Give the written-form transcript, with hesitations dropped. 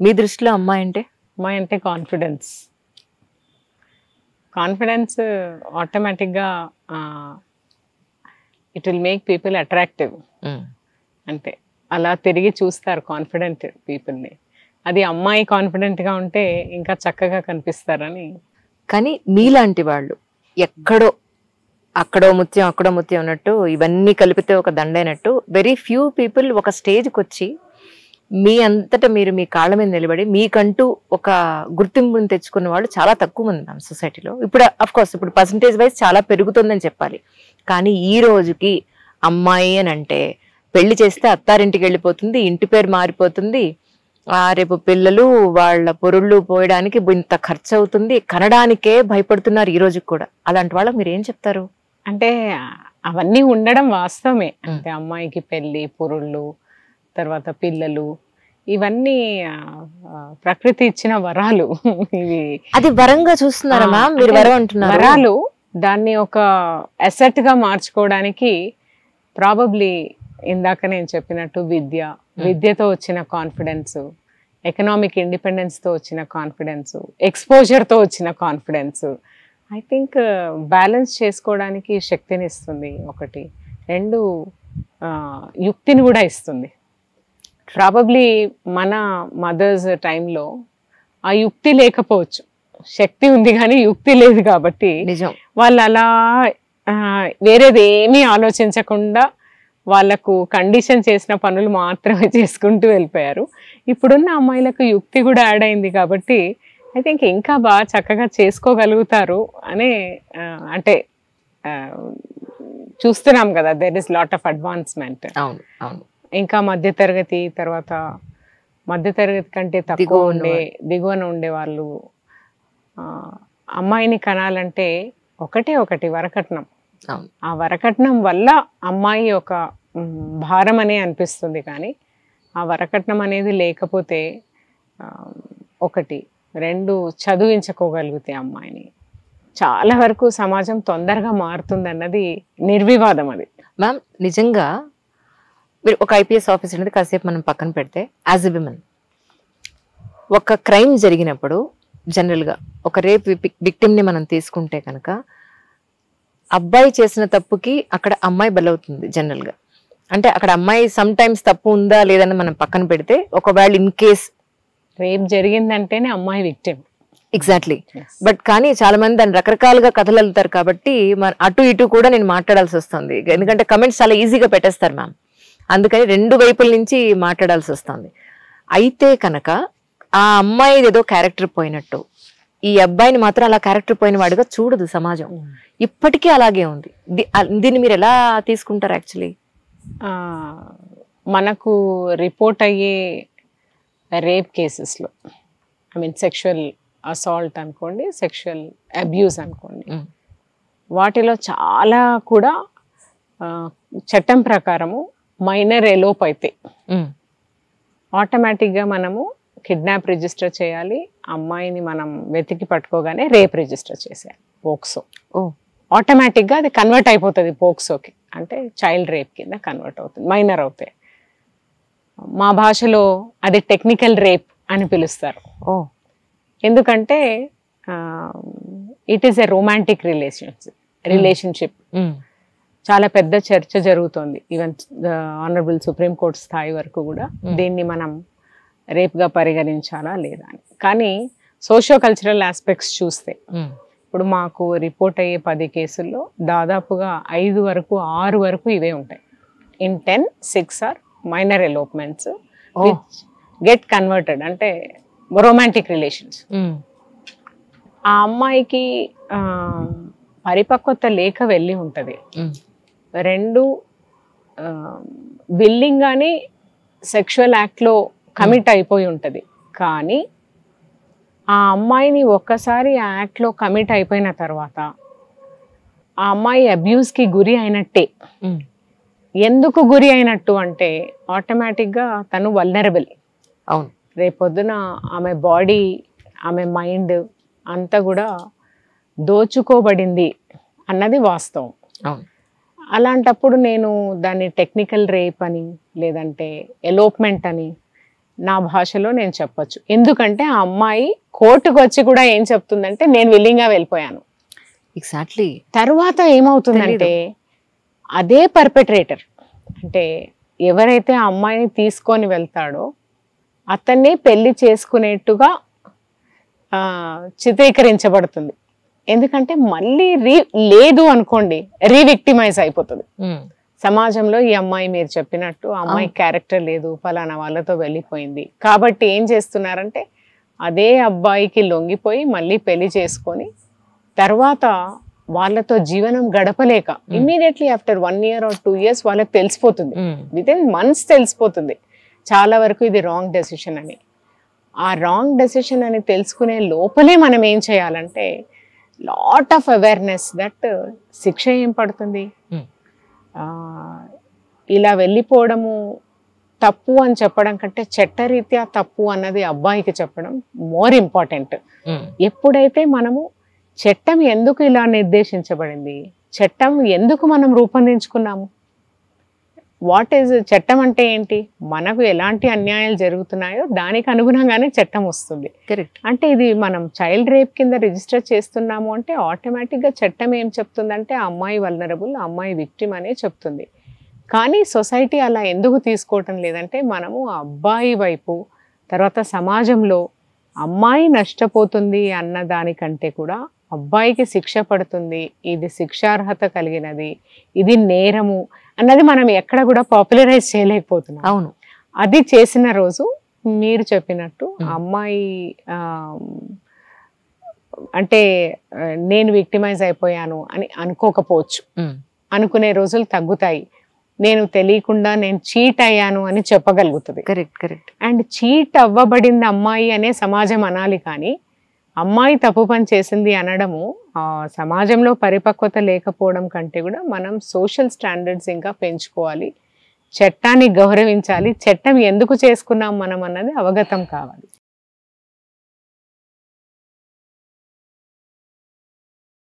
మీ దృష్టిలో అమ్మాయి అంటే? అమ్మాయి అంటే కాన్ఫిడెన్స్. కాన్ఫిడెన్స్ ఆటోమేటిక్గా it will make people attractive. అంటే అలా తిరిగి చూస్తారు కాన్ఫిడెంట్ పీపుల్ని. అది అమ్మాయి కాన్ఫిడెంట్గా ఉంటే ఇంకా చక్కగా కనిపిస్తారని. కానీ మీలాంటి వాళ్ళు ఎక్కడో అక్కడో ముత్యం అక్కడో ముత్యం అన్నట్టు ఇవన్నీ కలిపితే ఒక దండైనట్టు వెరీ ఫ్యూ పీపుల్ ఒక స్టేజ్కి వచ్చి మీ అంతటా మీరు మీ కాళ్ళ మీద నిలబడి మీకంటూ ఒక గుర్తింపుని తెచ్చుకున్న వాళ్ళు చాలా తక్కువ మంది మ్యామ్ సొసైటీలో. ఇప్పుడు అఫ్ కోర్స్ ఇప్పుడు పర్సంటేజ్ వైజ్ చాలా పెరుగుతుందని చెప్పాలి. కానీ ఈ రోజుకి అమ్మాయి అని అంటే పెళ్లి చేస్తే అత్తారింటికి వెళ్ళిపోతుంది, ఇంటి పేరు మారిపోతుంది, రేపు పిల్లలు వాళ్ళ పొరుళ్ళు పోయడానికి ఇంత ఖర్చు అవుతుంది, కనడానికే భయపడుతున్నారు ఈ రోజుకి కూడా. అలాంటి వాళ్ళకి మీరు ఏం చెప్తారు? అంటే అవన్నీ ఉండడం వాస్తవమే. అంటే అమ్మాయికి పెళ్ళి, పొరుళ్ళు, తర్వాత పిల్లలు, ఇవన్నీ ప్రకృతి ఇచ్చిన వరాలు. ఇవి అది వరంగా చూస్తున్నారా మ్యామ్? మీరు వరం అంటున్నారు. వరాలు దాన్ని ఒక అసెట్ గా మార్చుకోవడానికి ప్రాబబ్లీ ఇందాక నేను చెప్పినట్టు విద్యతో వచ్చిన కాన్ఫిడెన్స్, ఎకనామిక్ ఇండిపెండెన్స్తో వచ్చిన కాన్ఫిడెన్స్, ఎక్స్పోజర్తో వచ్చిన కాన్ఫిడెన్స్ ఐ థింక్ బ్యాలెన్స్ చేసుకోవడానికి శక్తిని ఇస్తుంది. ఒకటి. రెండు, యుక్తిని కూడా ఇస్తుంది. ప్రాబబ్లీ మన మదర్స్ టైంలో ఆ యుక్తి లేకపోవచ్చు, శక్తి ఉంది కానీ యుక్తి లేదు కాబట్టి నిజం వాళ్ళు అలా వేరేది ఏమీ ఆలోచించకుండా వాళ్ళకు కండిషన్ చేసిన పనులు మాత్రమే చేసుకుంటూ వెళ్ళిపోయారు. ఇప్పుడున్న అమ్మాయిలకు యుక్తి కూడా యాడ్ అయింది కాబట్టి ఐ థింక్ ఇంకా బాగా చక్కగా చేసుకోగలుగుతారు అనే అంటే చూస్తున్నాం కదా, there is lot of advancement. అవును అవును. ఇంకా మధ్యతరగతి, తర్వాత మధ్యతరగతి కంటే తక్కువ దిగువన ఉండే వాళ్ళు అమ్మాయిని కనాలంటే ఒకటి వరకట్నం. ఆ వరకట్నం వల్ల అమ్మాయి ఒక భారం అనే అనిపిస్తుంది. కానీ ఆ వరకట్నం అనేది లేకపోతే ఒకటి. రెండు, చదివించుకోగలిగితే అమ్మాయిని చాలా వరకు సమాజం తొందరగా మారుతుంది అన్నది నిర్వివాదం. అది మ్యామ్ నిజంగా మీరు ఒక ఐపీఎస్ ఆఫీసర్ అనేది కాసేపు మనం పక్కన పెడితే, యాజ్ ఎ విమెన్ ఒక క్రైమ్ జరిగినప్పుడు జనరల్గా ఒక రేప్ విక్టిమ్ని మనం తీసుకుంటే కనుక అబ్బాయి చేసిన తప్పుకి అక్కడ అమ్మాయి బలవుతుంది జనరల్గా. అంటే అక్కడ అమ్మాయి సమ్ టైమ్స్ తప్పు ఉందా లేదని మనం పక్కన పెడితే, ఒకవేళ ఇన్ కేస్ రేప్ జరిగిందంటేనే అమ్మాయి విక్టిమ్. ఎగ్జాక్ట్లీ. బట్ కానీ చాలా మంది దాన్ని రకరకాలుగా కథలు వెళ్తారు కాబట్టి అటు ఇటు కూడా నేను మాట్లాడాల్సి వస్తుంది. ఎందుకంటే కమెంట్స్ చాలా ఈజీగా పెట్టేస్తారు మ్యామ్, అందుకని రెండు వైపుల నుంచి మాట్లాడాల్సి వస్తుంది. అయితే కనుక ఆ అమ్మాయి ఏదో క్యారెక్టర్ పోయినట్టు ఈ అబ్బాయిని మాత్రం అలా క్యారెక్టర్ పోయిన వాడిగా చూడదు సమాజం. ఇప్పటికీ అలాగే ఉంది. దీన్ని మీరు ఎలా తీసుకుంటారు? యాక్చువల్లీ మనకు రిపోర్ట్ అయ్యే రేప్ కేసెస్లో, ఐ మీన్ సెక్షువల్ అసాల్ట్ అనుకోండి, సెక్షువల్ అబ్యూస్ అనుకోండి, వాటిలో చాలా కూడా చట్టం ప్రకారము మైనర్ ఎలోప్ అయితే ఆటోమేటిక్గా మనము కిడ్నాప్ రిజిస్టర్ చేయాలి. అమ్మాయిని మనం వెతికి పట్టుకోగానే రేప్ రిజిస్టర్ చేసేయాలి, పోక్సో. ఆటోమేటిక్గా అది కన్వర్ట్ అయిపోతుంది పోక్సోకి, అంటే చైల్డ్ రేప్ కింద కన్వర్ట్ అవుతుంది మైనర్ అవుతే. మా భాషలో అది టెక్నికల్ రేప్ అని పిలుస్తారు. ఎందుకంటే it is a romantic relationship. చాలా పెద్ద చర్చ జరుగుతోంది ఈవెన్ ఆనరబుల్ సుప్రీం కోర్ట్ స్థాయి వరకు కూడా దీన్ని మనం రేప్గా పరిగణించాలా లేదా అని. కానీ సోషియో కల్చరల్ ఆస్పెక్ట్స్ చూస్తే ఇప్పుడు మాకు రిపోర్ట్ అయ్యే 10 కేసుల్లో దాదాపుగా 5 వరకు 6 వరకు ఇవే ఉంటాయి. In 10, 6 are minor elopements which get converted, అంటే రొమాంటిక్ రిలేషన్స్. ఆ అమ్మాయికి పరిపక్వత లేక వెళ్ళి ఉంటుంది. రెండు, విల్లింగ్ గానీ సెక్షువల్ యాక్ట్లో కమిట్ అయిపోయి ఉంటుంది. కానీ ఆ అమ్మాయిని ఒక్కసారి ఆ యాక్ట్లో కమిట్ అయిపోయిన తర్వాత ఆ అమ్మాయి అబ్యూస్కి గురి అయినట్టే. ఎందుకు గురి అయినట్టు అంటే ఆటోమేటిక్గా తను వల్నరబుల్. అవును. రేపొద్దున ఆమె బాడీ, ఆమె మైండ్ అంతా కూడా దోచుకోబడింది అన్నది వాస్తవం. అలాంటప్పుడు నేను దాన్ని టెక్నికల్ రేప్ అని, లేదంటే ఎలోప్మెంట్ అని, నా భాషలో నేను చెప్పొచ్చు. ఎందుకంటే ఆ అమ్మాయి కోర్టుకు వచ్చి కూడా ఏం చెప్తుందంటే నేను విల్లింగ్గా వెళ్ళిపోయాను. ఎగ్జాక్ట్లీ. తర్వాత ఏమవుతుందంటే అదే పర్పెట్రేటర్ అంటే ఎవరైతే ఆ అమ్మాయిని తీసుకొని వెళ్తాడో అతన్ని పెళ్లి చేసుకునేట్టుగా చిత్రీకరించబడుతుంది. ఎందుకంటే మళ్ళీ లేదు అనుకోండి, రీవిక్టిమైజ్ అయిపోతుంది సమాజంలో. ఈ అమ్మాయి మీరు చెప్పినట్టు ఆ అమ్మాయి క్యారెక్టర్ లేదు, ఫలానా వాళ్ళతో వెళ్ళిపోయింది కాబట్టి ఏం చేస్తున్నారంటే అదే అబ్బాయికి లొంగిపోయి మళ్ళీ పెళ్లి చేసుకొని తర్వాత వాళ్ళతో జీవనం గడపలేక immediately after 1 year or 2 years వాళ్ళకి తెలిసిపోతుంది, వితిన్ మంత్స్ తెలిసిపోతుంది చాలా వరకు ఇది రాంగ్ డెసిషన్ అని. ఆ రాంగ్ డెసిషన్ అని తెలుసుకునే లోపలే మనం ఏం చేయాలంటే లాట్ ఆఫ్ అవేర్నెస్ దట్ శిక్ష ఏం పడుతుంది, ఇలా వెళ్ళిపోవడము తప్పు అని చెప్పడం కంటే చట్టరీత్యా తప్పు అన్నది అబ్బాయికి చెప్పడం మోర్ ఇంపార్టెంట్. ఎప్పుడైతే మనము చట్టం ఎందుకు ఇలా నిర్దేశించబడింది, చట్టం ఎందుకు మనం రూపొందించుకున్నాము, వాట్ ఈజ్ చట్టం అంటే ఏంటి, మనకు ఎలాంటి అన్యాయాలు జరుగుతున్నాయో దానికి అనుగుణంగానే చట్టం వస్తుంది. కరెక్ట్. అంటే ఇది మనం చైల్డ్ రేప్ కింద రిజిస్టర్ చేస్తున్నాము అంటే ఆటోమేటిక్గా చట్టం ఏం చెప్తుందంటే అమ్మాయి వల్నరబుల్, అమ్మాయి విక్టిమ్ అనే చెప్తుంది. కానీ సొసైటీ అలా ఎందుకు తీసుకోవటం లేదంటే మనము అబ్బాయి వైపు తర్వాత సమాజంలో అమ్మాయి నష్టపోతుంది అన్న దానికంటే కూడా అబ్బాయికి శిక్ష పడుతుంది, ఇది శిక్షార్హత కలిగినది, ఇది నేరము అన్నది మనం ఎక్కడ కూడా పాపులరైజ్ చేయలేకపోతున్నాం. అవును. అది చేసిన రోజు మీరు చెప్పినట్టు అమ్మాయి అంటే నేను విక్టిమైజ్ అయిపోయాను అని అనుకోకపోవచ్చు, అనుకునే రోజులు తగ్గుతాయి. నేను తెలియకుండా నేను చీట్ అయ్యాను అని చెప్పగలుగుతుంది. Correct correct. అండ్ చీట్ అవ్వబడింది అమ్మాయి అనే సమాజం అనాలి, కానీ అమ్మాయి తప్పు పని చేసింది అనడము సమాజంలో పరిపక్వత లేకపోవడం కంటే కూడా మనం సోషల్ స్టాండర్డ్స్ ఇంకా పెంచుకోవాలి, చట్టాన్ని గౌరవించాలి, చట్టం ఎందుకు చేసుకున్నాం మనం అన్నది అవగతం కావాలి.